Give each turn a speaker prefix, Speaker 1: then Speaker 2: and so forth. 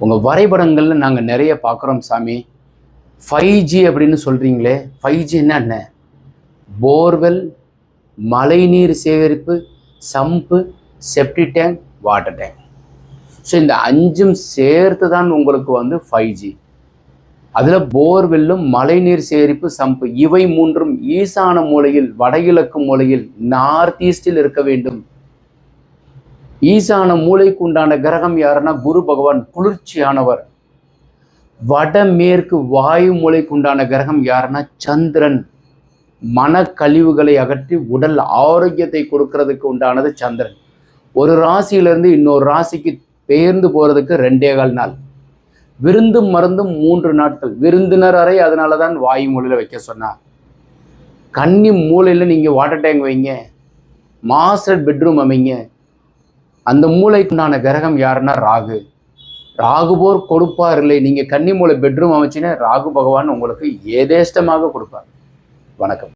Speaker 1: உங்கள் வரைபடங்களில் நாங்கள் நிறைய பார்க்குறோம் சாமி. 5G அப்படின்னு சொல்கிறீங்களே, 5G என்ன? போர்வெல், மழைநீர் சேகரிப்பு, sump, septic tank, water tank. So இந்த 5ம் சேர்த்து தான் உங்களுக்கு 5G. அதில் போர்வெல்லும், மழைநீர் சேகரிப்பு, சம்பு, இவை 3ம் ஈசான மூலையில், வடகிழக்கு மூலையில், நார்த் ஈஸ்டில் இருக்க வேண்டும். ஈசான மூலைக்கு உண்டான கிரகம் யாருன்னா குரு பகவான், குளிர்ச்சியானவர். வடமேற்கு வாயு மூலைக்கு உண்டான கிரகம் யாருன்னா சந்திரன், மனக்கழிவுகளை அகற்றி உடல் ஆரோக்கியத்தை கொடுக்கறதுக்கு உண்டானது சந்திரன். ஒரு ராசியிலிருந்து இன்னொரு ராசிக்கு பெயர்ந்து போறதுக்கு 2.25 நாள். விருந்தும் மருந்தும் 3 நாட்கள். விருந்தினர் அறை அதனால தான் வாயு மூலையில் வைக்க சொன்னார். கன்னி மூலையில் நீங்கள் வாட்டர் டேங்க் வைங்க, மாஸ்டர் பெட்ரூம் அமைங்க. அந்த மூளைக்குண்டான கிரகம் யாருன்னா ராகு. ராகு போர் கொடுப்பார் இல்லை. நீங்கள் கன்னி மூலை பெட்ரூம் அமைச்சின்னா ராகு பகவான் உங்களுக்கு ஏதேஷ்டமாக கொடுப்பார். வணக்கம்.